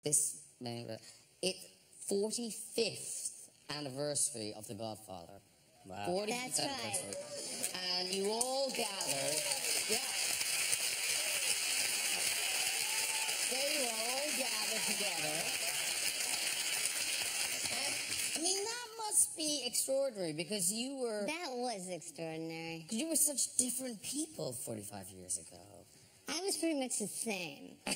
this, it's 45th anniversary of The Godfather. Wow. 45th That's anniversary. right. And you all gathered, they were all gathered together. And, I mean, that must be extraordinary because you were... That was extraordinary. Because you were such different people 45 years ago. I was pretty much the same. But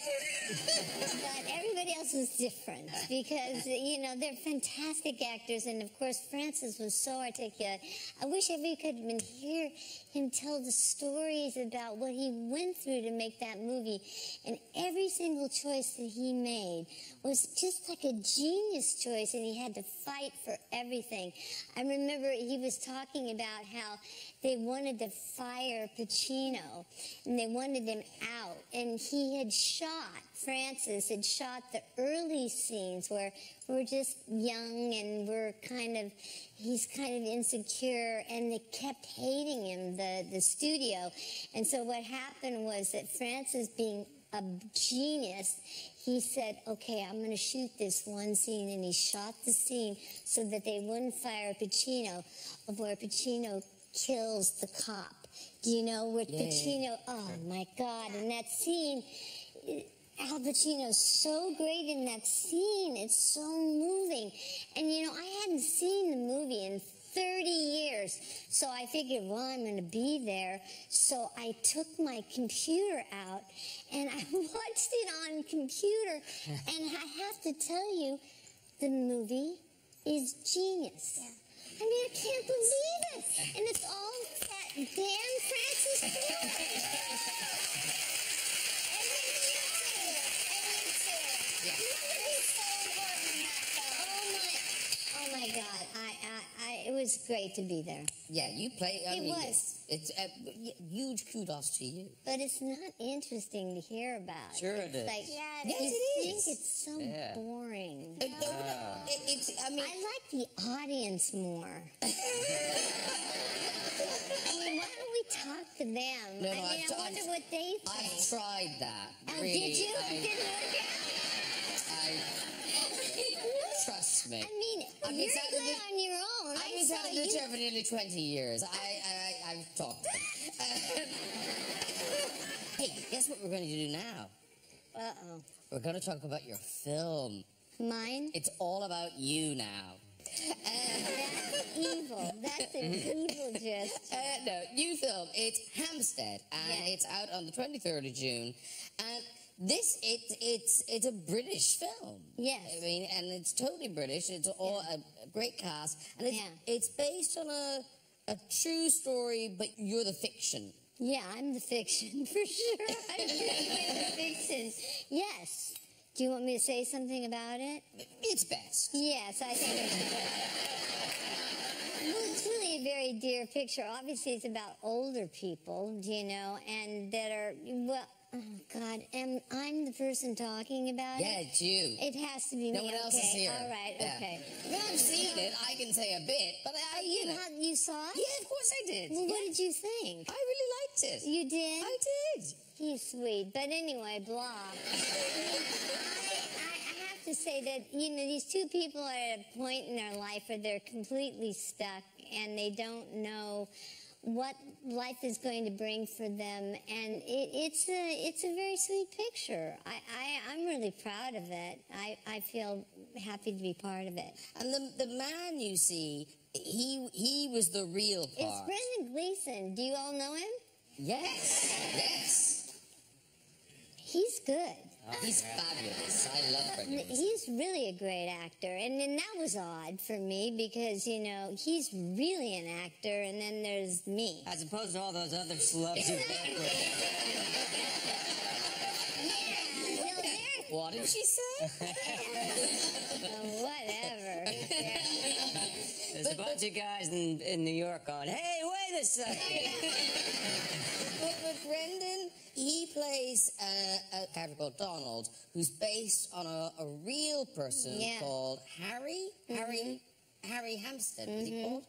everybody else was different because, you know, they're fantastic actors. And, of course, Francis was so articulate. I wish everybody could have been hear him tell the stories about what he went through to make that movie. And every single choice that he made was just like a genius choice, and he had to fight for everything. I remember he was talking about how they wanted to fire Pacino, and they wanted him out. And he had Francis had shot the early scenes where we're just young and he's kind of insecure, and they kept hating him, the studio. And so what happened was that Francis, being a genius, he said, okay, I'm going to shoot this one scene, and he shot the scene so that they wouldn't fire Pacino, of where Pacino kills the cop. Do you know where Pacino? Oh my God! And that scene, Al Pacino's so great in that scene. It's so moving. And you know, I hadn't seen the movie in 30 years, so I figured, well, I'm going to be there. So I took my computer out and I watched it on computer. And I have to tell you, the movie is genius. Yeah. I mean, I can't believe it. And it's all that damn Francis Ford. And you too. He's so important in that film. Oh my God. It was great to be there. Yeah, you play. It was. It's huge kudos to you. But it's not interesting to hear about. Sure it is. Like, Yes, you it is. think it's so boring. I mean, I like the audience more. I mean, why don't we talk to them? No, I wonder what they think. I've tried that. Oh, really. did you? It didn't work out? Trust me. I mean, you're good on your own. I've been telling the show for nearly 20 years. I've talked to them. Hey, guess what we're going to do now? Uh-oh. We're going to talk about your film. Mine? It's all about you now. That's evil. That's an evil gist. No, new film. It's Hampstead, and it's out on the 23rd of June. And it's a British film. Yes. I mean, and it's totally British. It's all a great cast, and it's based on a true story, but you're the fiction. Yeah, I'm the fiction for sure. I'm the fiction. Yes. Do you want me to say something about it? It's best. Yes, I think it's best. Well, it's really a very dear picture. Obviously, it's about older people, you know, and that are, well, oh, God, and I'm the person talking about it? Yeah, it's you. It has to be me. No one else is here. All right, okay. No, I've seen it. I can say a bit, but You saw it? Yeah, of course I did. Well, what did you think? I really liked it. You did? I did. He's sweet. But anyway, blah. I have to say that, you know, these two people are at a point in their life where they're completely stuck and they don't know what life is going to bring for them, and it's a very sweet picture. I'm really proud of it. I feel happy to be part of it. And the man you see, he was the real part. It's Brendan Gleeson. Do you all know him? Yes, yes. He's good. Oh, he's fabulous. I love Brendan. He's really a great actor, and then that was odd for me because, you know, he's really an actor, and then there's me. As opposed to all those other celebs you've worked with. What did she say? Whatever. There's a bunch of guys in New York going, hey, wait a second. But Brendan, he plays a character called Donald, who's based on a real person called Harry. Harry Hampstead, was he called?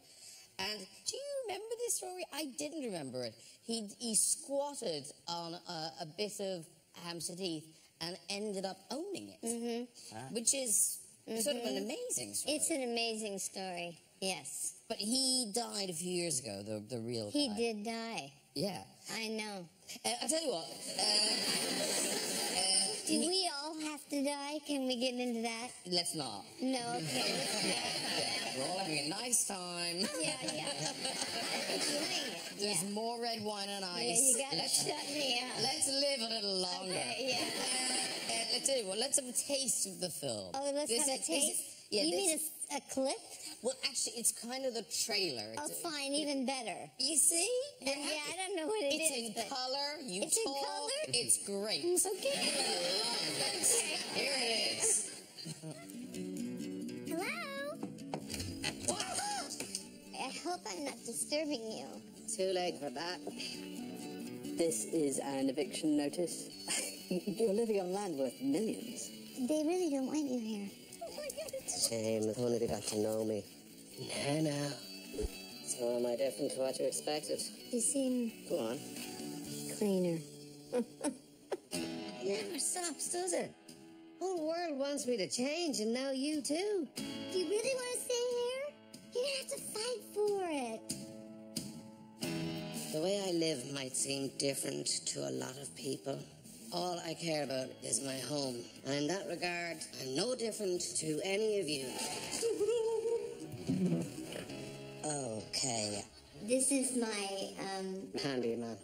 And do you remember this story? I didn't remember it. He squatted on a bit of Hampstead Heath, and ended up owning it, which is sort of an amazing story. It's an amazing story, yes. But he died a few years ago, the real guy. He did die. Yeah. I know. I'll tell you what. Do we all have to die? Can we get into that? Let's not. No, okay. We're all having a nice time. Yeah. Enjoying it. There's more red wine and ice. Yeah, you gotta shut me up. Let's live a little longer. Okay, yeah. Let's tell you what, let's have a taste of the film. Oh, let's have a taste? You mean a clip? Well, actually, it's kind of the trailer. Oh, fine, even better. You see? Yeah, I don't know what it is. It's in color. It's in color? It's great. Okay. Here it is. Hello? I hope I'm not disturbing you. Too late for that. This is an eviction notice. You're living on land worth millions. They really don't want you here. It's a shame. If only they got to know me. No. So am I different to what you expected? You seem Go on. cleaner. Never stops, does it? Whole world wants me to change, and now you too. Do you really want to stay here? You have to fight for it. The way I live might seem different to a lot of people. All I care about is my home. And in that regard, I'm no different to any of you. Okay. This is my, Handyman.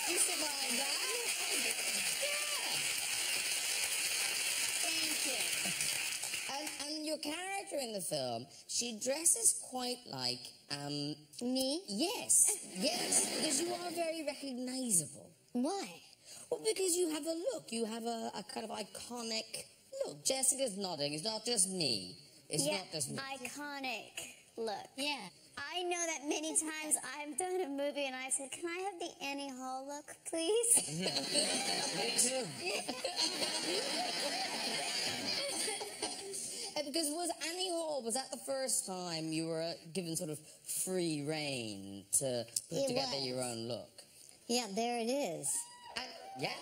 You survived that. Thank you. And your character in the film, she dresses quite like, Me? Yes, because you are very recognizable. Why? Well, because you have a look. You have a kind of iconic look. Jessica's nodding. It's not just me. It's not just me. Iconic look. Yeah. I know that many times I've done a movie and I've said, can I have the Annie Hall look, please? Me too. Because was Annie Hall, was that the first time you were given sort of free rein to put together your own look? Yeah, there it is. Yeah.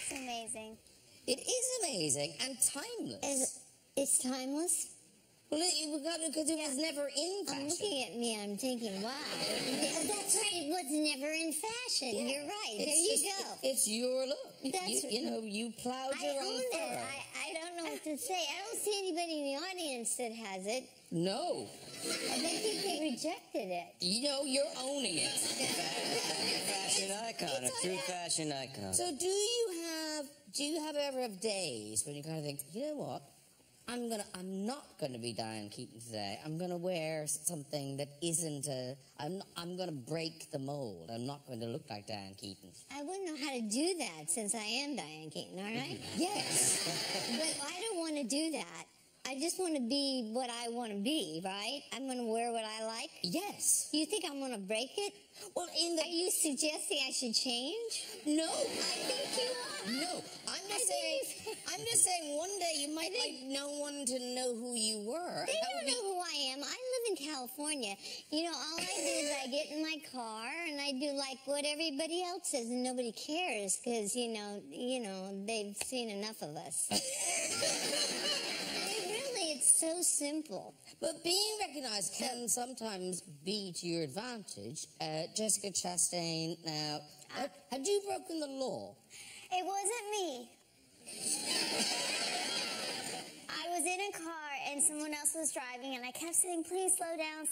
It's amazing. It is amazing and timeless. It's timeless? Well, because it was never in fashion. I'm looking at me, I'm thinking, wow. That's right, it was never in fashion. Yeah. You're right. There you go. It's your look. That's you plowed your own own furrow. it. I don't know what to say. I don't see anybody in the audience that has it. No. I think they rejected it. You're owning it. Fashion icon, a true fashion icon. So do you ever have days when you kind of think, you know what? I'm not gonna be Diane Keaton today. I'm gonna wear something that isn't I'm gonna break the mold. I'm not going to look like Diane Keaton. I wouldn't know how to do that since I am Diane Keaton, all right? Yes. But I don't want to do that. I just want to be what I want to be, right? I'm going to wear what I like. Yes. You think I'm going to break it? Well, Are you suggesting I should change? No. I think you are. No. I'm just saying one day you might like no one to know who you were. They don't know who I am. I live in California. All I do is I get in my car and I do like what everybody else says, and nobody cares because they've seen enough of us. It's so simple. But being recognized can sometimes be to your advantage. Jessica Chastain, now, had you broken the law? It wasn't me. I was in a car and someone else was driving and I kept saying, please slow down.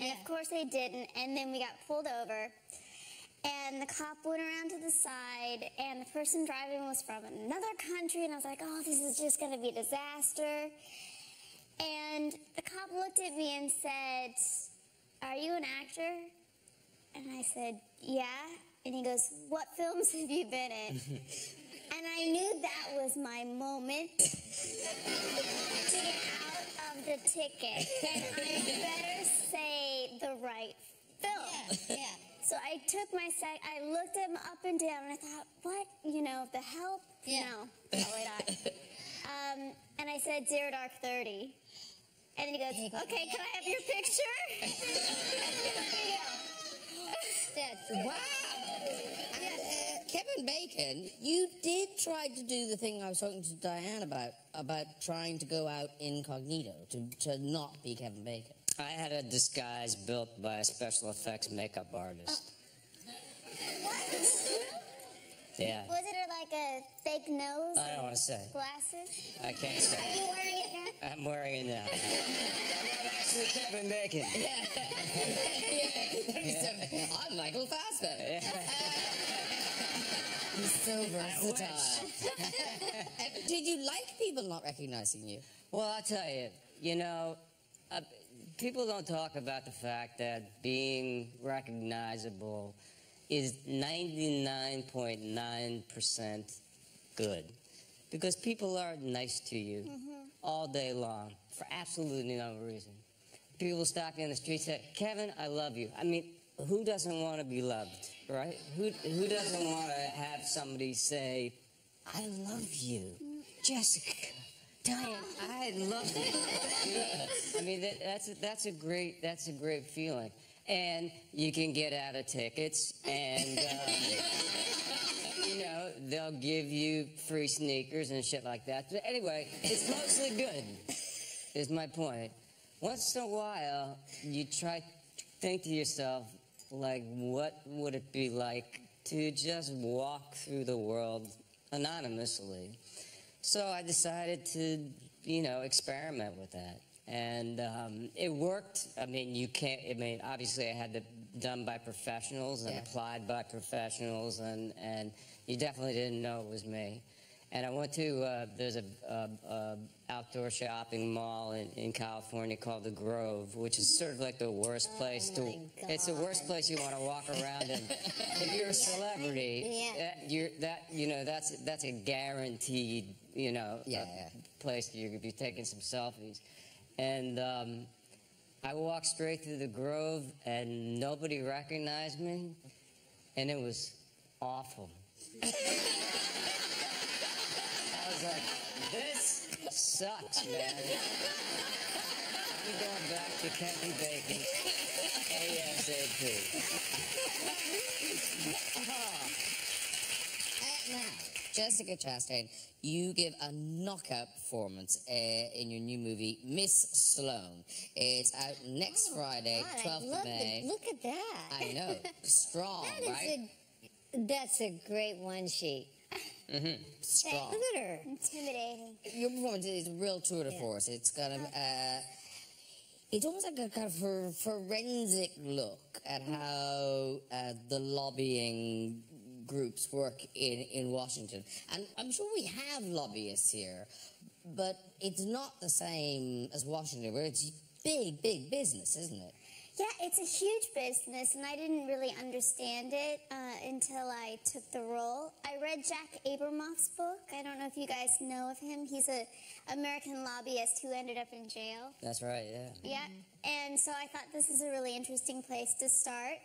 And of course they didn't. And then we got pulled over. And the cop went around to the side and the person driving was from another country. And I was like, oh, this is just going to be a disaster. And the cop looked at me and said, are you an actor? And I said, yeah. And he goes, what films have you been in? And I knew that was my moment to get out of the ticket. And I better say the right film. Yeah. So I took I looked him up and down and I thought, what? The help? Yeah. No, probably not. And I said 0 Dark 30. And then he goes, okay, can I have your picture? That's Wow! And Kevin Bacon, you did try to do the thing I was talking to Diane about trying to go out incognito, to not be Kevin Bacon. I had a disguise built by a special effects makeup artist. Yeah. Was it like a fake nose? I don't want to say. Glasses? I can't say. Are you wearing it now? I'm wearing it now. I'm actually Kevin Bacon. I'm Michael Fassbender. He's so versatile. Did you like people not recognizing you? Well, I'll tell you, people don't talk about the fact that being recognizable is 99.9% good. Because people are nice to you all day long for absolutely no reason. People stop you in the street and say, Kevin, I love you. I mean, who doesn't want to be loved, right? Who doesn't want to have somebody say, I love you, Jessica, Diane, I love you. I mean, that's a great feeling. And you can get out of tickets, and they'll give you free sneakers and shit like that. But anyway, it's mostly good, is my point. Once in a while, you try to think to yourself, like, what would it be like to just walk through the world anonymously? So I decided to, experiment with that. And it worked. I mean, obviously I had it done by professionals and applied by professionals, and you definitely didn't know it was me. And I went to, there's a outdoor shopping mall in California called the Grove, which is sort of like the worst place it's the worst place you want to walk around in. If you're a celebrity, that's a guaranteed, place you could be taking some selfies. And I walked straight through the Grove, and nobody recognized me, and it was awful. I was like, this sucks, man. I'm going back to Kevin Bacon ASAP. Now, Jessica Chastain, you give a knockout performance in your new movie, Miss Sloane. It's out next Friday, 12th of May. Look at that. I know. Strong, right? That's a great one sheet. Strong. Look at her. Intimidating. Your performance is a real tour de force. It's got it's almost like a kind of forensic look at how the lobbying groups work in Washington. And I'm sure we have lobbyists here, but it's not the same as Washington, where it's big business, isn't it? Yeah, it's a huge business, and I didn't really understand it until I took the role. I read Jack Abramoff's book. I don't know if you guys know of him. He's an American lobbyist who ended up in jail. That's right, yeah. Yeah, and so I thought this is a really interesting place to start.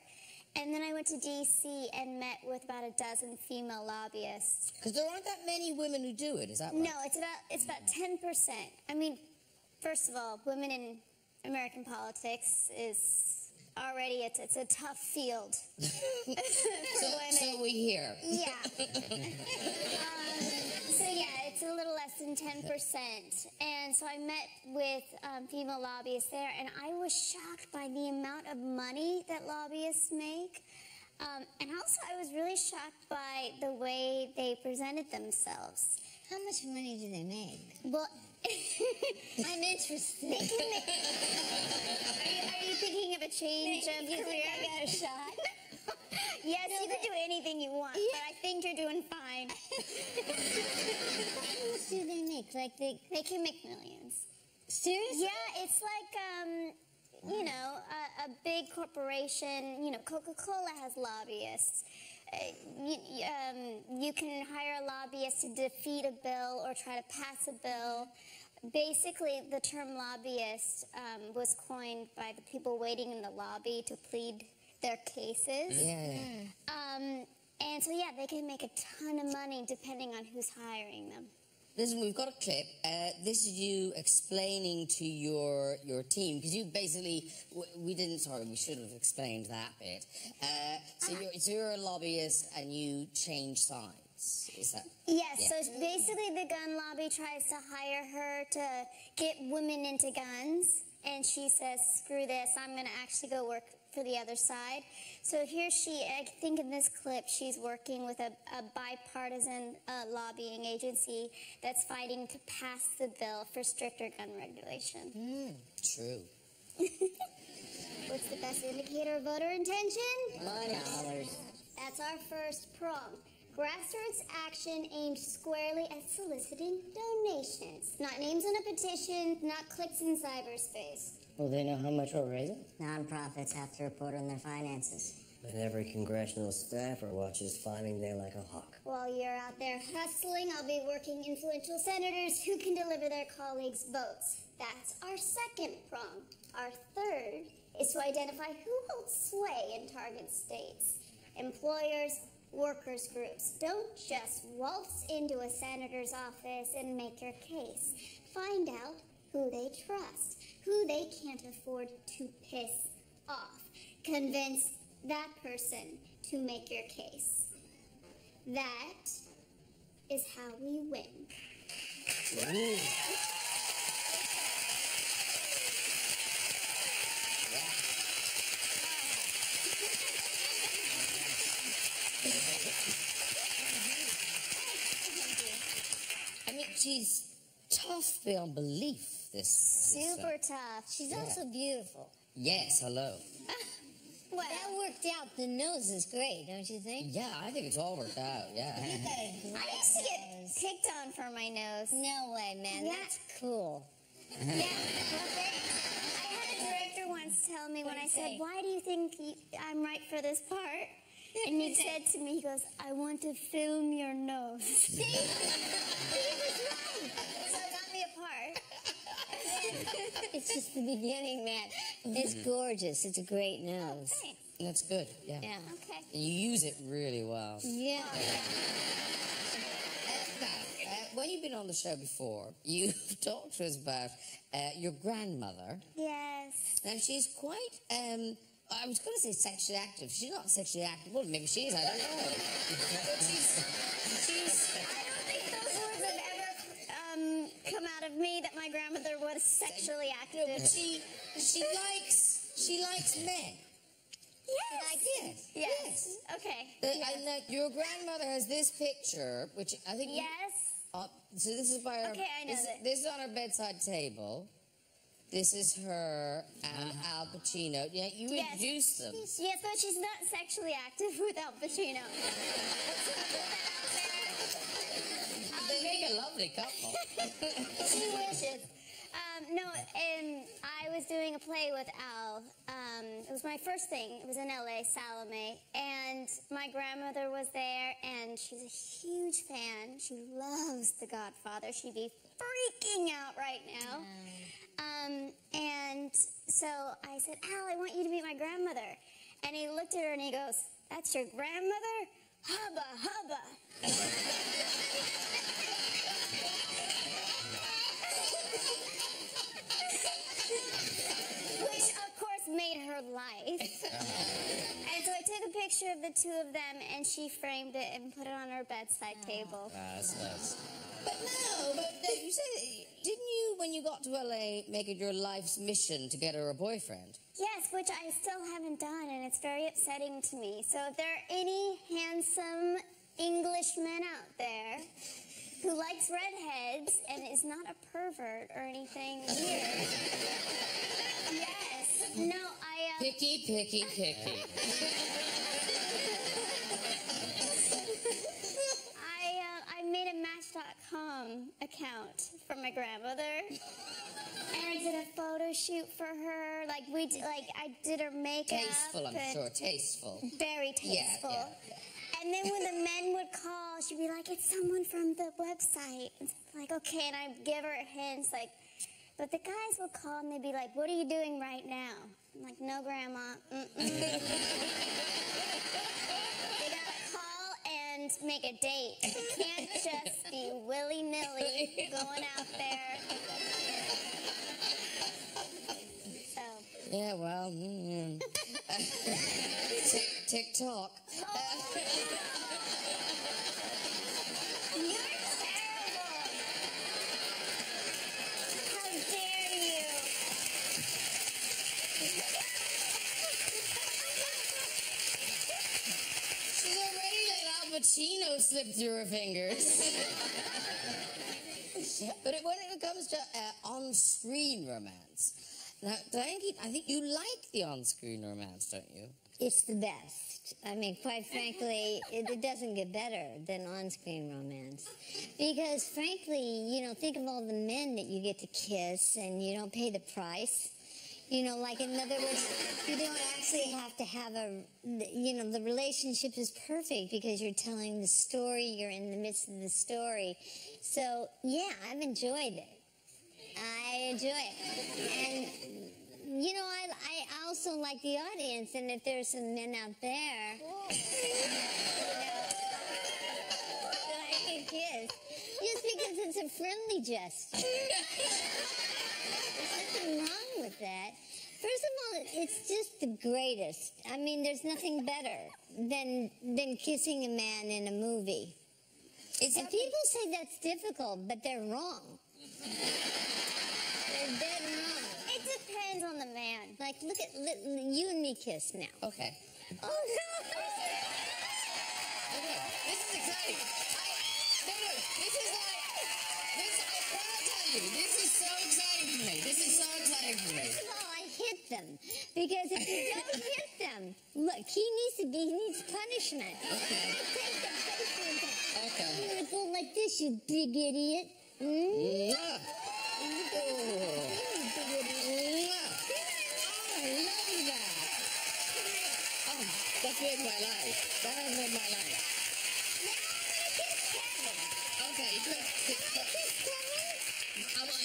And then I went to D.C. and met with about a dozen female lobbyists. Because there aren't that many women who do it, is that right? No, it's about 10%. I mean, first of all, women in American politics is already, it's a tough field. So we hear. Yeah. So yeah, it's a little less than 10%. And so I met with female lobbyists there, and I was shocked by the amount of money that lobbyists make. And also I was really shocked by the way they presented themselves. How much money do they make? Well, I'm interested. Are you thinking of a change of career? I got a shot. Yes, you can do anything you want, but I think you're doing fine. How much do they make? Like they can make millions. Seriously? Yeah, it's like a big corporation. Coca-Cola has lobbyists. You can hire a lobbyist to defeat a bill or try to pass a bill. Basically, the term lobbyist was coined by the people waiting in the lobby to plead their cases. Yeah. And so, yeah, they can make a ton of money depending on who's hiring them. Listen, we've got a clip. This is you explaining to your team, because you basically, we should have explained that bit. So you're a lobbyist and you change sides. Is that? Yes, Yeah. so basically the gun lobby tries to hire her to get women into guns, and she says, screw this, I'm going to actually go work for the other side. So here I think in this clip, she's working with a bipartisan lobbying agency that's fighting to pass the bill for stricter gun regulation. True. What's the best indicator of voter intention? $1. That's our first prong. Grassroots action aimed squarely at soliciting donations. Not names on a petition, not clicks in cyberspace. Will they know how much we're raising? Nonprofits have to report on their finances. But every congressional staffer watches Finding Day like a hawk. While you're out there hustling, I'll be working influential senators who can deliver their colleagues' votes. That's our second prong. Our third is to identify who holds sway in target states. Employers, workers groups. Don't just waltz into a senator's office and make your case. Find out who they trust, who they can't afford to piss off. Convince that person to make your case. That is how we win. I mean, she's tough beyond belief, this Super tough. She's also beautiful. Yes, hello. Well, That worked out. The nose is great, don't you think? Yeah, I think it's all worked out, yeah. I used to get picked on for my nose. No way, man. Yeah. That's cool. Yeah. I had a director once tell me when I said, why do you think I'm right for this part? And he said to me, he goes, I want to film your nose. See? He was right. So it got me a part. It's just the beginning, man. It's gorgeous. It's a great nose. Thanks. That's good, yeah. Yeah. Okay. And you use it really well. Yeah. When you've been on the show before, you've talked to us about your grandmother. Yes. And she's quite, I was going to say sexually active. She's not sexually active. Well, maybe she is, I don't know. But she's I don't think those words have ever come out of me that my grandmother was sexually active. no, but she likes men. Yes. Yes. Okay. And that your grandmother has this picture, which I think Yes. so this is by her. Okay, I know that. This is on her bedside table. This is her and Al Pacino. Yeah, you introduced them. Yes, but she's not sexually active with Al Pacino. They make a lovely couple. She wishes. No, and I was doing a play with Al. It was my first thing. It was in LA, Salome. And my grandmother was there, and she's a huge fan. She loves The Godfather. She'd be freaking out right now. And so I said, Al, I want you to meet my grandmother. And he looked at her and he goes, that's your grandmother? Hubba, hubba. Which, of course, made her life. And so I took a picture of the two of them, and she framed it and put it on her bedside table. That's nice. But you said, didn't you, when you got to LA, make it your life's mission to get her a boyfriend? Yes, which I still haven't done, and it's very upsetting to me. So if there are any handsome Englishmen out there who likes redheads and is not a pervert or anything weird, yes. No, Picky, picky, picky. I made a Match.com account for my grandmother. And I did a photo shoot for her. I did her makeup. Tasteful, I'm sure. Tasteful. Very tasteful. Yeah. And then when the men would call, she'd be like, it's someone from the website. And like, okay, and I'd give her hints, but the guys would call and they'd be like, what are you doing right now? I'm like, no, Grandma. They gotta call and make make a date. You can't just be willy-nilly going out there. So. Yeah, well, tick-tock. You're terrible. How dare you? She's already let Al Pacino slip through her fingers. But when it comes to on-screen romance, now, Diane Keaton, I think you like the on-screen romance, don't you? It's the best. I mean, quite frankly, it doesn't get better than on-screen romance. Because, frankly, you know, think of all the men that you get to kiss and you don't pay the price. You know, like, in other words, you don't actually have to have the relationship is perfect because you're telling the story, you're in the midst of the story. So, yeah, I've enjoyed it. I enjoy it. And, you know, I also like the audience, and if there's some men out there, I can kiss. Just because it's a friendly gesture. There's nothing wrong with that. First of all, it's just the greatest. I mean, there's nothing better than kissing a man in a movie. And people say that's difficult, but they're wrong. They're dead wrong. It depends on the man. Like, look at you and me kiss now. Okay. Oh, no. Okay, this is exciting. This is like, I cannot tell you, this is so exciting for me. This is so exciting for me. First of all, I hit them. Because if you don't hit them, look, he needs punishment. Okay. Take the punishment. Okay. You're going to go like this, you big idiot. Yeah. Oh, you big idiot. I love that. Oh, that's made my life. That has made my life. Okay,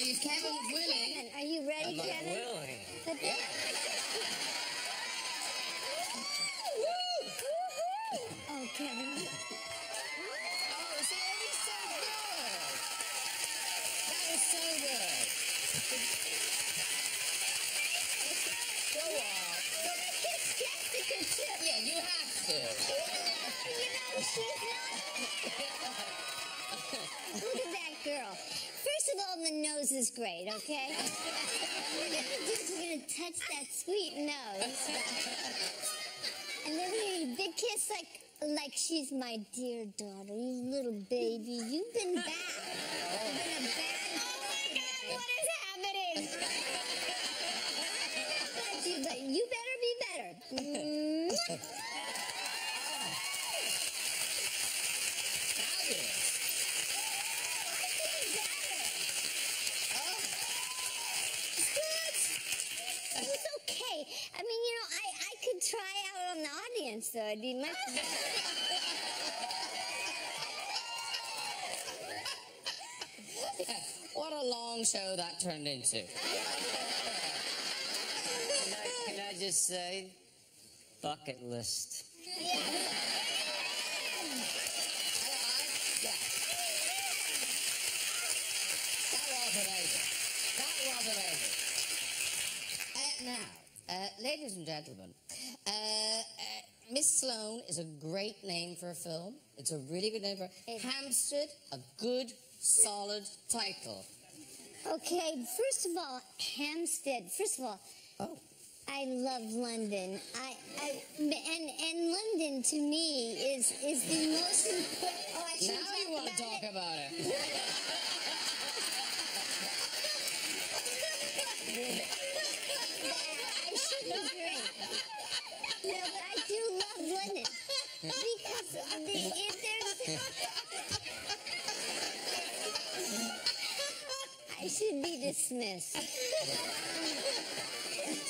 if Kevin's willing. Kevin, are you ready, Kevin? I'm willing. Oh, Kevin. Oh, see, that was so good. That was so good. Go on. Kiss Jessica, too. Yeah, you have to. You know, she's not. Look at that girl. First of all, the nose is great, okay? We're gonna touch that sweet nose. And then we're gonna big kiss like she's my dear daughter, you little baby. You've been bad. You've been a bad. Oh my God, what is happening? But you better be better. It's okay. I mean, you know, I could try out on the audience, though. It'd be much better. What a long show that turned into. Can I just say, bucket list. Yeah. That was amazing. That was amazing. Now, ladies and gentlemen, Miss Sloane is a great name for a film. It's a really good name for Hampstead, a good, solid title. Okay, first of all, Hampstead. First of all, I love London. And London to me is the most important. Oh, I now you want to talk about it. I shouldn't drink. No, but I do love London because if there's. I should be dismissed.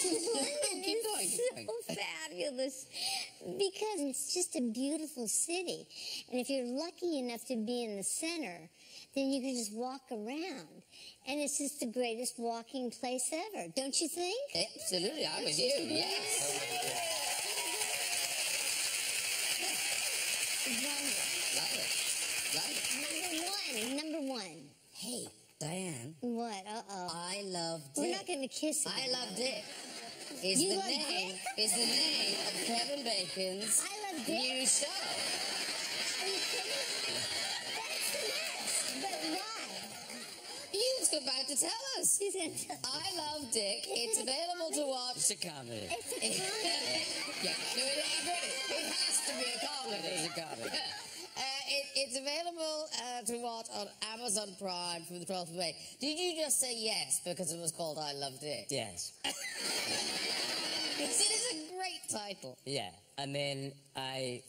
London is so fabulous because it's just a beautiful city. And if you're lucky enough to be in the center, then you can just walk around. And it's just the greatest walking place ever. Don't you think? Absolutely, I'm with you, yes. Love it. Right? Number one. Hey, Diane. What? Uh-oh. I love Dick. We're not going to kiss again. I love Dick. Is You the love name Dick? is the name of Kevin Bacon's I love Dick? new show. Are you kidding? That's the best. But why? You was about to tell us. He's going to tell I love Dick. It's available to watch. It's a comedy. It's a comedy. Yeah, no, it has to be a comedy. It is a comedy. It's available to watch on Amazon Prime from the 12th of May. Did you just say yes because it was called I Love Dick? Yes. It is a great title. Yeah. I mean, I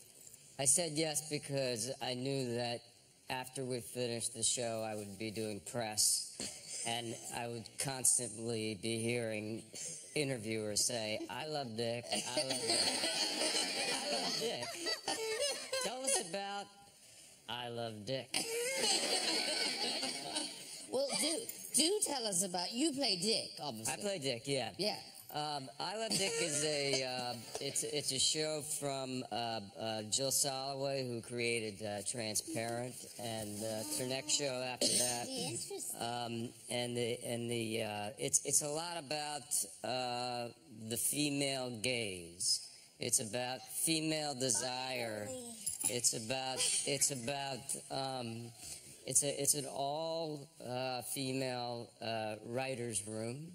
said yes because I knew that after we finished the show, I would be doing press, and I would constantly be hearing interviewers say, I love Dick, I love Dick, I love Dick. Tell us about I love Dick. Well, do tell us about, you play Dick, obviously. I play Dick, yeah. Yeah. I Love Dick is it's a show from Jill Soloway, who created Transparent, and it's her next show after that. Interesting. It's a lot about the female gaze. It's about female desire. It's an all female writer's room.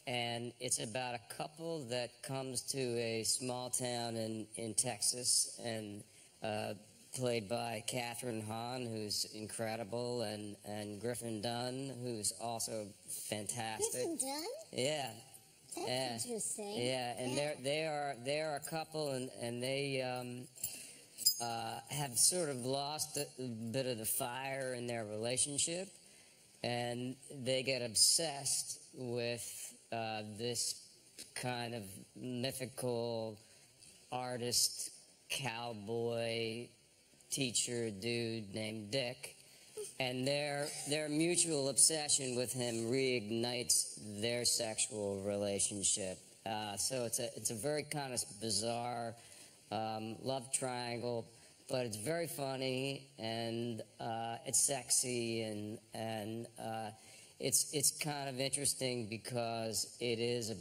And it's about a couple that comes to a small town in Texas, and played by Catherine Hahn, who's incredible, and Griffin Dunn, who's also fantastic. Griffin Dunn? Yeah. That's interesting. Yeah, and they are a couple, and they have sort of lost a bit of the fire in their relationship, and they get obsessed with this kind of mythical artist, cowboy, teacher dude named Dick, and their mutual obsession with him reignites their sexual relationship. So it's a very kind of bizarre love triangle, but it's very funny, and it's sexy, and it's kind of interesting because it is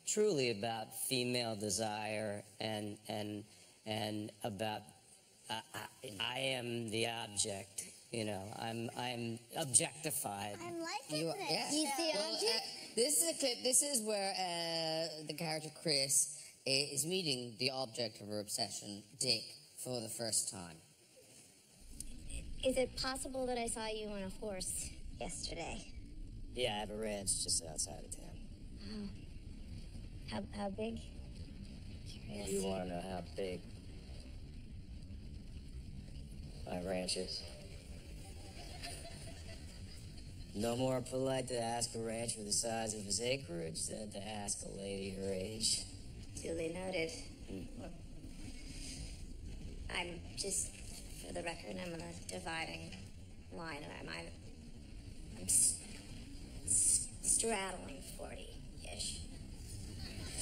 truly about female desire, and about I am the object, you know. I'm objectified. I'm liking this. Yeah. You see Well, object? this is a clip. This is where the character Chris is meeting the object of her obsession, Dick, for the first time. Is it possible that I saw you on a horse yesterday? Yeah, I have a ranch just outside of town. Oh. How big? Curious. You want to know how big my ranch is? No more polite to ask a rancher the size of his acreage than to ask a lady her age. Duly noted. I'm just, for the record, I'm on a dividing line, and I'm straddling 40-ish.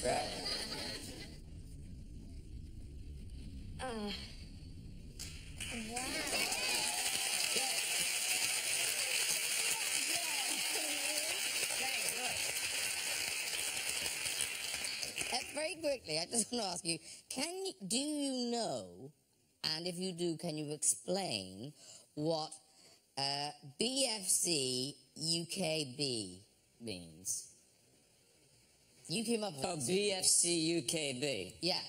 Right. Very quickly, I just want to ask you, do you know, and if you do, can you explain what BFC UKB means? You came up with Oh, BFC UKB. Yeah.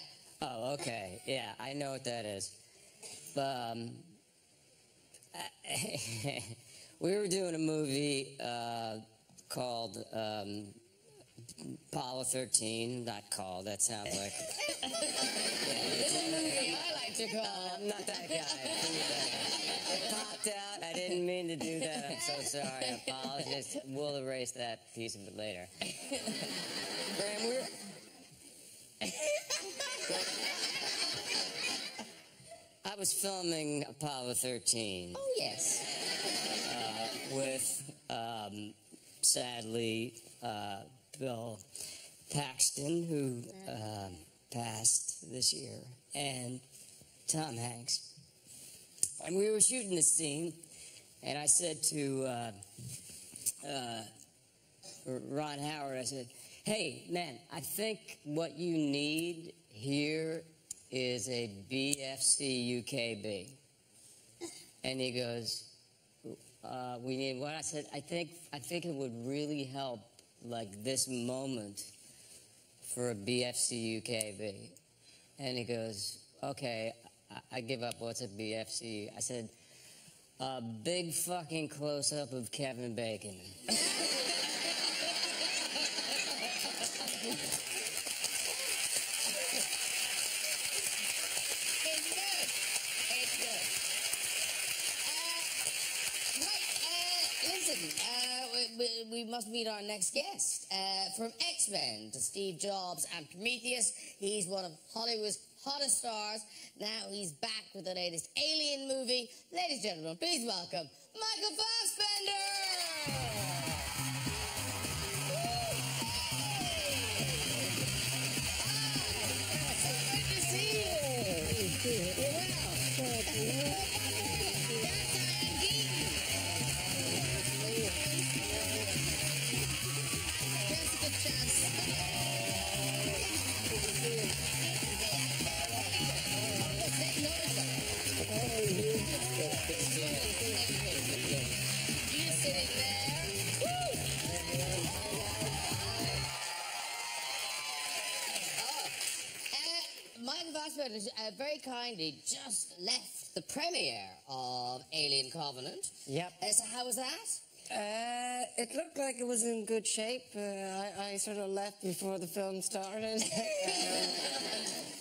Oh, okay. Yeah, I know what that is. We were doing a movie called Apollo 13. Not called, that sounds like... It's a movie I like to call. I'm not that guy. It popped out. I didn't mean to do that. I'm so sorry. I apologize. We'll erase that piece of it later. Graham, I was filming Apollo 13. Oh, yes. With, sadly, Bill Paxton, who passed this year, and Tom Hanks. And we were shooting this scene, and I said to Ron Howard, I said, hey, man, I think what you need here is a BFC UKB. And he goes, we need what? I said, I think it would really help, like, this moment for a BFC UKB. And he goes, okay, I give up. What's a BFC? I said, a big fucking close-up of Kevin Bacon. We must meet our next guest. From X-Men to Steve Jobs and Prometheus, he's one of Hollywood's hottest stars. Now he's back with the latest Alien movie. Ladies and gentlemen, please welcome Michael Fassbender! So good to see you! Wow! Michael Fassbender very kindly just left the premiere of Alien Covenant. Yep. So how was that? It looked like it was in good shape. I sort of left before the film started.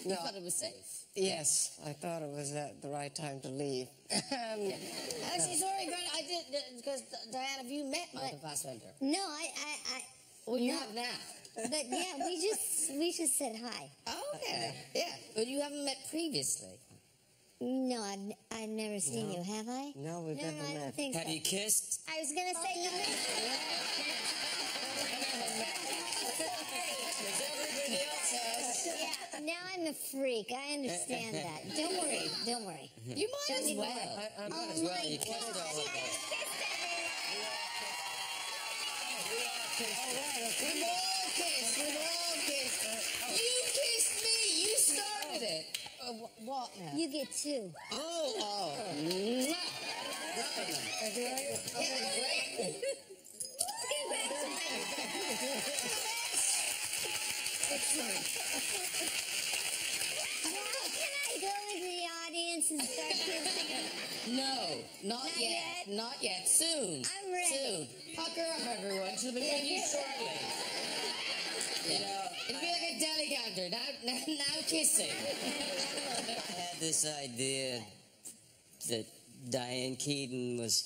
You thought it was safe? Yes, I thought it was the right time to leave. Actually, sorry, Grant, I did, because Diane, have you met Michael Fassbender? No, Well, you no. have now. But yeah, we just said hi. Oh, okay. Yeah, but you haven't met previously. No, I've never seen you, have I? No, we've never I met. don't think Have so. you kissed? I was gonna say no. Everybody else has. Yeah, now I'm a freak. I understand that. Don't worry. You might as well. I Might as well. You kissed all of us. We've all kissed. You kissed me. You started it. What now? You get two. Oh. Can I go into the audience and start kissing? No, not yet. Not yet. Soon. I'm ready. Soon. Pucker up, everyone. She'll be with you shortly. You know, it'll be like a deli counter. Now kissing. I had this idea that Diane Keaton was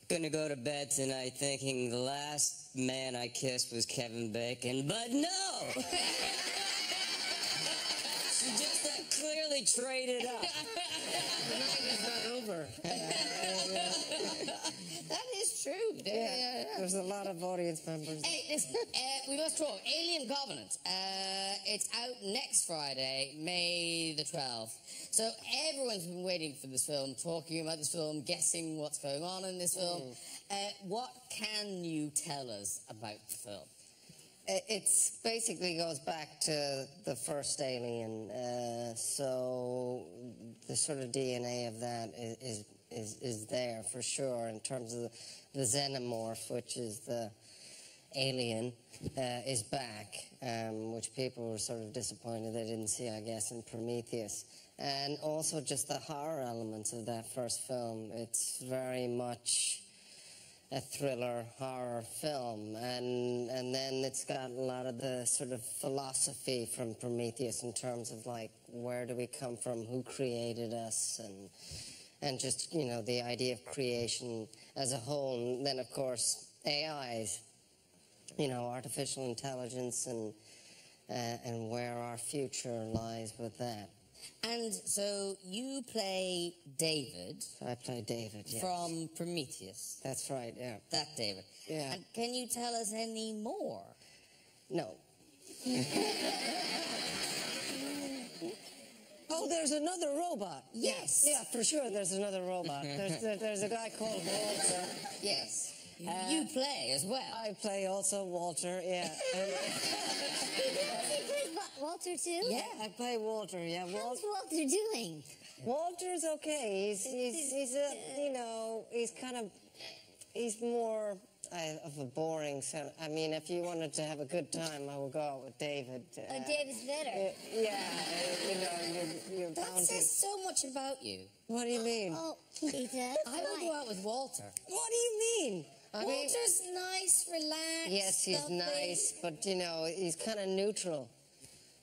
going to go to bed tonight thinking the last man I kissed was Kevin Bacon, but no! She just clearly traded up. The night is not over. That is true. Yeah. There's a lot of audience members. Hey, listen, we must talk. Alien Covenant. It's out next Friday, May the 12th. So everyone's been waiting for this film, talking about this film, guessing what's going on in this film. What can you tell us about the film? It's basically goes back to the first Alien, so the sort of DNA of that is there for sure in terms of the xenomorph, which is the alien, is back, which people were sort of disappointed they didn't see, I guess, in Prometheus. And also just the horror elements of that first film. It's very much a thriller horror film, and then it's got a lot of the sort of philosophy from Prometheus in terms of like where do we come from, who created us, and just, you know, the idea of creation as a whole. And then of course AIs, you know, artificial intelligence, and where our future lies with that. And so you play David. I play David, yes. From Prometheus. That's right, yeah. That David. Yeah. And can you tell us any more? No. Oh, there's another robot. Yes. Yeah, for sure there's another robot. There's a guy called Walter. Yes. You play as well. I play also Walter, yeah. He plays Walter too? Yeah. I play Walter, yeah. How's Walter doing? Walter's okay. He's more of a boring son. I mean, if you wanted to have a good time, I would go out with David. David's better. You're That bound says so much about you. What do you mean? Oh, he does? I will go out with Walter. What do you mean? Walter's nice, relaxed. Yes, he's stuffy. nice, but, he's kind of neutral.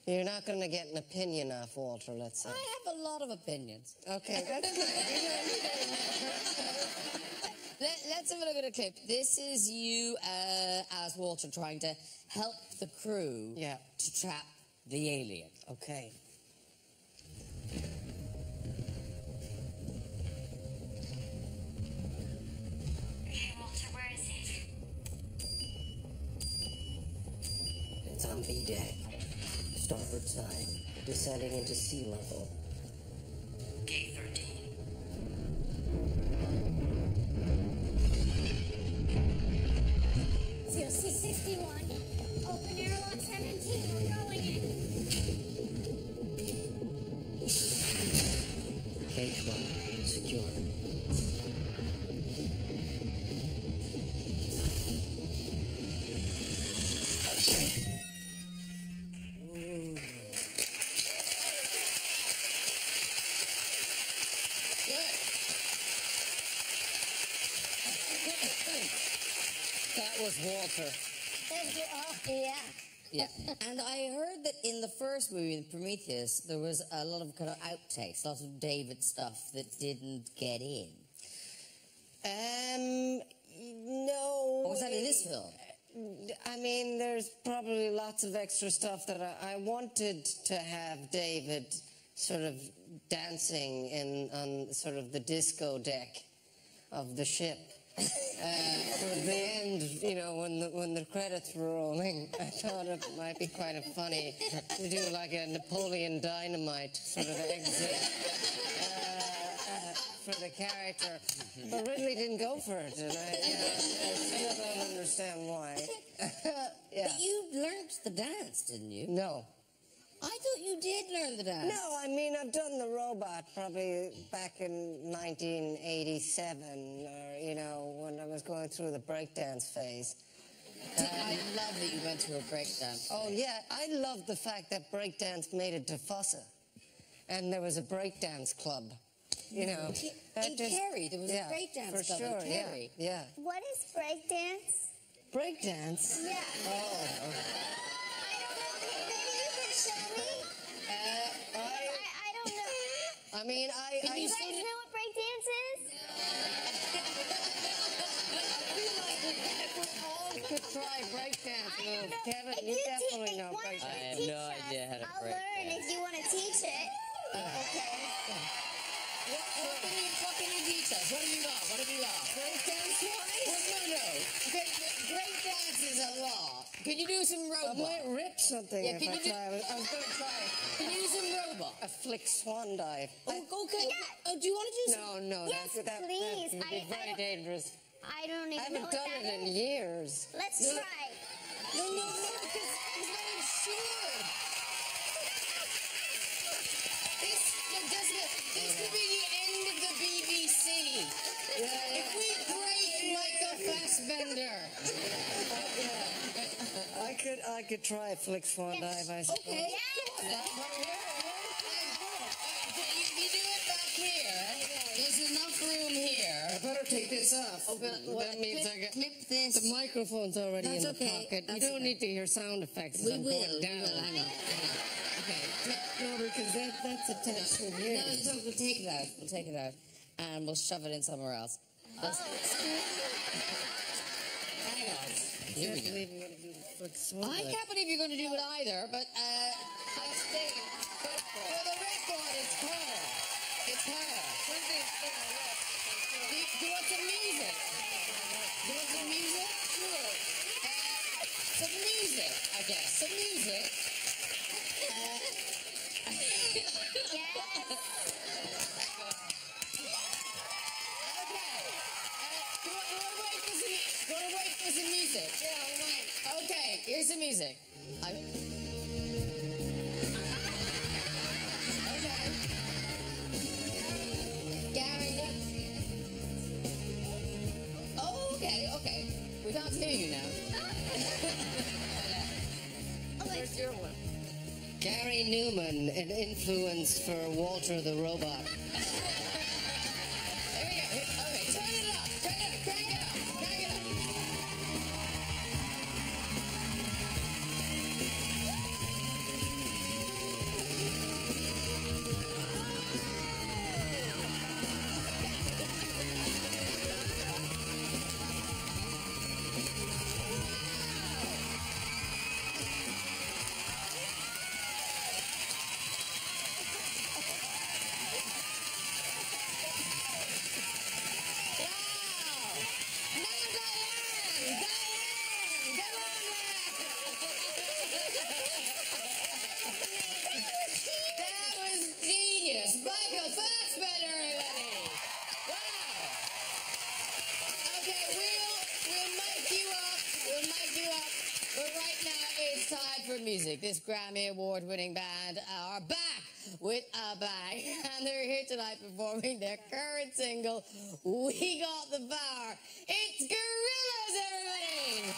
You're not going to get an opinion off Walter, let's say. I have a lot of opinions. Okay, that's good. Let's have a look at a clip. This is you as Walter trying to help the crew to trap the alien. Okay. Hey, Walter, where is it? It's on B deck. Starboard side. Descending into sea level. K-13. C61. Open airlock 17. We're going in. K-12. Secure. That was Walter. Yeah. And I heard that in the first movie, in Prometheus, there was a lot of kind of outtakes, lots of David stuff that didn't get in. No. Or was that in this film? I mean, there's probably lots of extra stuff that I wanted to have David sort of dancing on sort of the disco deck of the ship. Toward the end, when the credits were rolling, I thought it might be kind of funny to do like a Napoleon Dynamite sort of exit for the character, but Ridley didn't go for it, and I still don't understand why. But you learned the dance, didn't you? No. I thought you did learn the dance. No, I mean, I've done the robot probably back in 1987, or, when I was going through the breakdance phase. I love that you went through a breakdance. Oh, yeah, I love the fact that breakdance made it to Fossa. And there was a breakdance club, In Kerry, there was a breakdance club in Kerry. Yeah. What is breakdance? Breakdance? Yeah. Oh. I don't know. Maybe you can show me. I don't know. I mean, You guys know what breakdance is? If we all could try breakdance moves, Kevin, you definitely know breakdance. I have no idea how to I'll break learn dance. if you want to teach it. Okay. What can you teach us? What have you got? What have you got? Breakdance-wise? No. Breakdance is a law. Can you do some I robot? might rip something if I try. I was going to try Can you do some robot? a flick swan dive. Okay. Yeah. Oh, do you want to do some? No, Yes, that please. would be very dangerous. I don't I even know haven't what done that it in is. years. Let's try. No, because I'm sure. This could be the end of the BBC. If we break like a Fassbender. I could try a flick swan dive, I suppose. Okay. You do it back here. There's enough room here. I better take this off. That means I got... Clip this. The microphone's already That's in the okay. pocket. That's You don't okay. need to hear sound effects as We I'm will. going down. I know. Okay. No, because that's attached to here. No, we'll take it out. We'll take it out. And we'll shove it in somewhere else. Hang on. Here we go. I can't believe you're going to do it either, but for the record, it's her. It's her. Do you want some music? Do you want some music? Sure. Some music, I guess. Some music. Wanna wait for some music? Yeah, wait. Okay, here's some music. Okay. Gary. Oh, okay. We can't hear you now. Where's your one? Gary Newman, an influence for Walter the Robot. There we go. Okay, turn it up. Crank it up. That was genius. Michael Fassbender, everybody. Wow. Okay, we'll mic you up. But right now it's time for music. This Grammy Award-winning band are back with a bang. And they're here tonight performing their current single, We Got the Power. It's Gorillaz, everybody.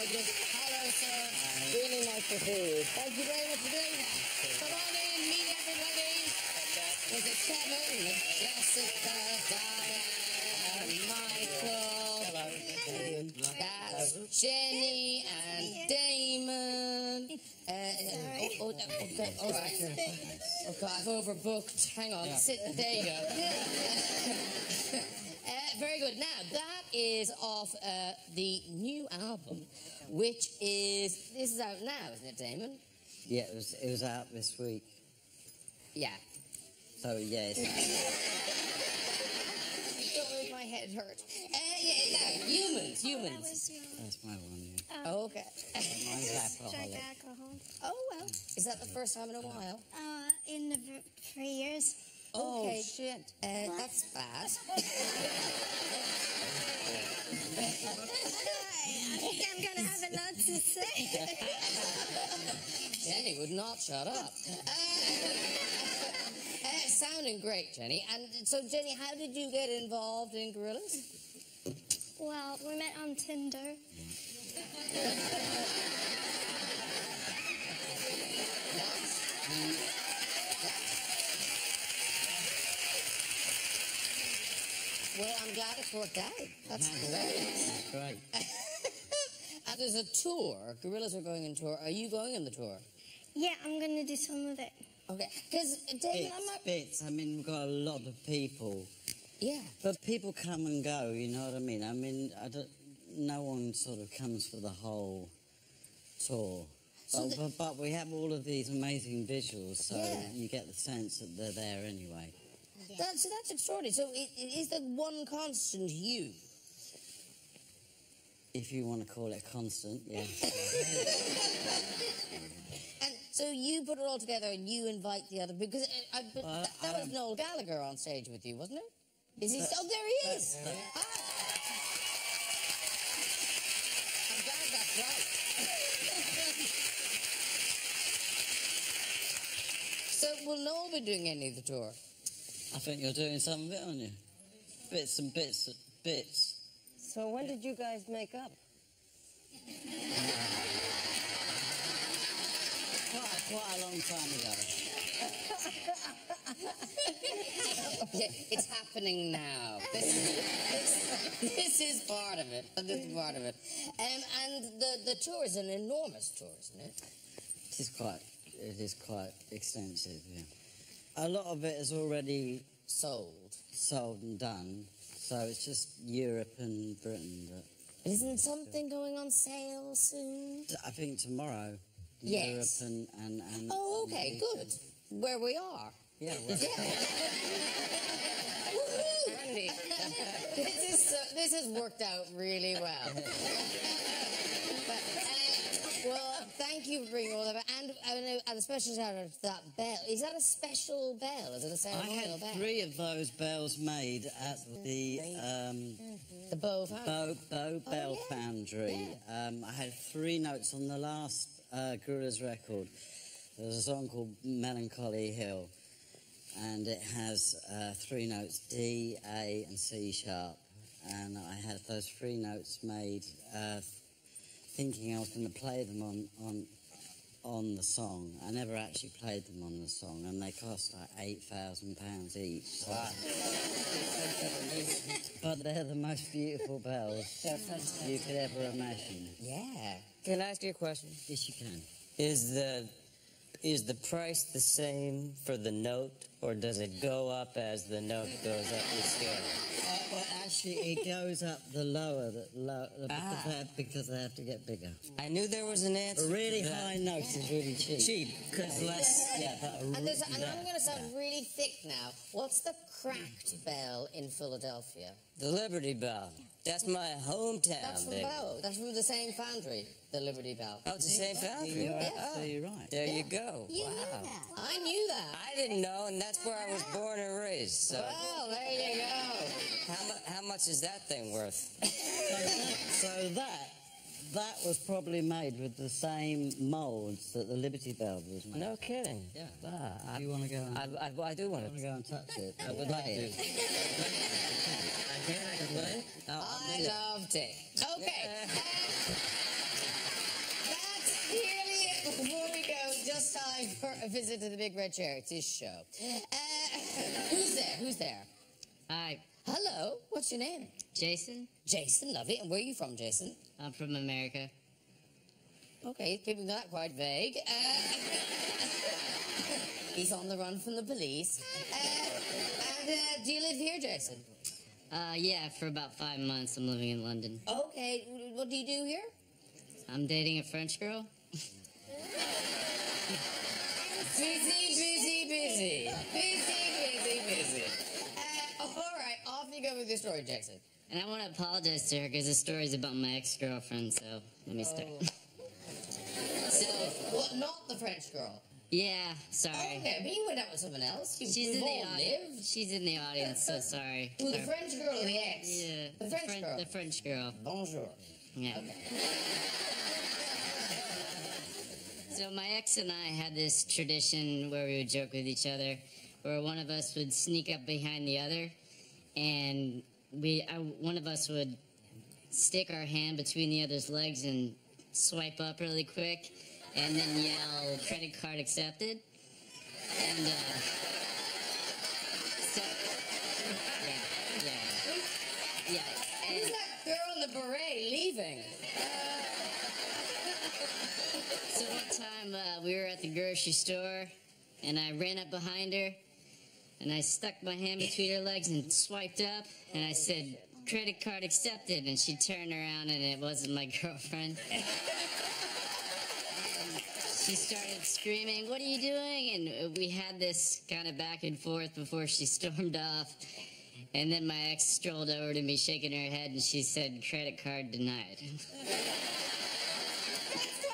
gorgeous. Hello, sir. Really nice to see you. Thank you very much for doing that. Come on in, meet everybody. There's a Kevin, Jessica, Diane, Michael. That's Jenny and Damon. Okay, all right. Okay, I've overbooked. Hang on, sit. There you go. Very good. Now, that is off the new album, which this is out now, isn't it, Damon? Yeah, it was out this week. Yeah. So, yeah. Don't make my head hurt. Yeah, humans. That's my one, yeah. Oh, okay. Mine's alcoholic. Alcohol. Oh, well. Is that the first time in a while? In the 3 years. Oh, Okay, shit. That's bad. I think I'm going to have a lot to say. Jenny would not shut up. Sounding great, Jenny. And so, Jenny, how did you get involved in Gorillaz? Well, we met on Tinder. Well, I'm glad it worked out. That's great. That's great. And there's a tour. Gorillaz are going on tour. Are you going on the tour? Yeah, I'm going to do some of it. Okay. Because, David, I'm not... Bits. I mean, we've got a lot of people. Yeah. But people come and go, you know what I mean? I mean, no one sort of comes for the whole tour. So But we have all of these amazing visuals, so Yeah. you get the sense that they're there anyway. So that's extraordinary. So is the one constant you? If you want to call it constant, yeah. And so you put it all together and you invite the other... Because that was Noel Gallagher on stage with you, wasn't it? Is he... Oh, there he is. Hi. I'm glad that's right. So will Noel be doing any of the tour? I think you're doing some of it, aren't you? Bits and bits. So when did you guys make up? Quite a long time ago. Okay, it's happening now. This is part of it. This is part of it. And the tour is an enormous tour, isn't it? It is quite extensive, yeah. A lot of it is already sold and done, so it's just Europe and Britain. Isn't something going on sale soon? I think tomorrow. Yes. Europe and Oh, okay, good. Where we are. Yeah. Woohoo! Andy, this has worked out really well. Well, thank you for bringing all that back. And a special shout out to that bell. Is that a special bell? Is it a ceremonial bell? I had 3 of those bells made at the Bow Foundry. Bow Bell Foundry. I had 3 notes on the last Gorillaz record. There was a song called Melancholy Hill, and it has 3 notes, D, A, and C sharp. And I had those 3 notes made thinking I was going to play them on the song. I never actually played them on the song, and they cost like £8,000 each. So. Wow. But they're the most beautiful bells you could ever imagine. Yeah. Can I ask you a question? Yes, you can. Is the price the same for the note, or does it go up as the note goes up the scale? Well, actually, it goes up the lower, because they have to get bigger. I knew there was an answer. A really high note is really cheap. Cheap, because less... Yeah, And I'm going to sound really thick now. What's the cracked bell in Philadelphia? The Liberty Bell. That's my hometown, That's from baby. Bow. That's from the same foundry, the Liberty Bell. Oh, it's the same foundry? You're Oh, absolutely right. there you go. You Wow. knew that. I knew that. I didn't know, and that's where I was born and raised. So, Well, there you go. how much is that thing worth? So that was probably made with the same moulds that the Liberty Bell was made. No kidding. Yeah. Ah, Do you want to go and, I do want to. go and touch it? I would like to. I loved it. Okay. for a visit to the Big Red Chair. It's his show. Who's there? Who's there? Hi, Hello. What's your name? Jason. Jason, lovely. And where are you from, Jason? I'm from America. Okay, keeping that quite vague. He's on the run from the police. And do you live here, Jason? Yeah, for about 5 months I'm living in London. Okay, what do you do here? I'm dating a French girl. Busy. All right, off you go with your story, Jason. And I want to apologize to her because the story's about my ex-girlfriend, so let me start. So, what, not the French girl? Yeah, sorry. Okay, but you went out with someone else. She's in the audience. She's in the audience, so sorry. Who, the French girl or the ex? Yeah. The French girl? The French girl. Bonjour. Yeah. Okay. So my ex and I had this tradition where we would joke with each other, where one of us would sneak up behind the other, and one of us would stick our hand between the other's legs and swipe up really quick, and then yell, "Credit card accepted." And so, yeah. Who's that girl in the beret leaving? So one time we were at the grocery store, and I ran up behind her, and I stuck my hand between her legs and swiped up, and I said, "Credit card accepted," and she turned around, and it wasn't my girlfriend. She started screaming, "What are you doing?" And we had this kind of back and forth before she stormed off. And then my ex strolled over to me, shaking her head, and she said, "Credit card denied."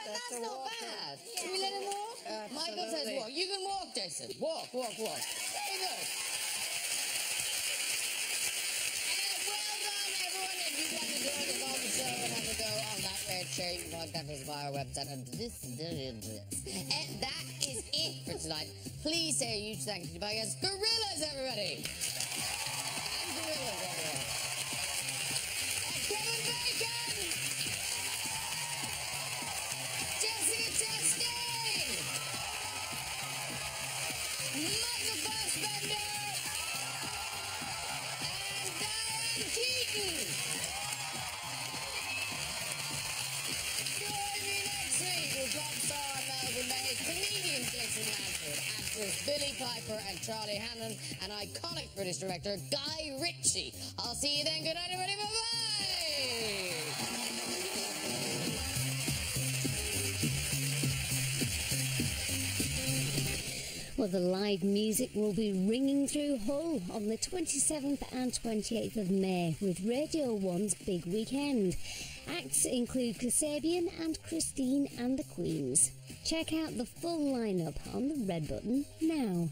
That's not bad. Can we let him walk? Michael says walk. You can walk, Jason. Walk. There you go. Well done, everyone. If you'd like to join us on the show and have a go on that red chair, you can contact us via our website. And that is it for tonight. Please say a huge thank you to my guests, Gorillaz, everybody. And Gorillaz, everyone. Kevin Bacon. Chastain! Michael Fassbender! And Diane Keaton! Join me next week with pop star Melvin May, comedian Jason Manford, actors Billy Piper and Charlie Hannon, and iconic British director Guy Ritchie. I'll see you then. Good night, everybody. Bye-bye! Well, the live music will be ringing through Hull on the 27th and 28th of May with Radio 1's Big Weekend. Acts include Kasabian and Christine and the Queens. Check out the full lineup on the red button now.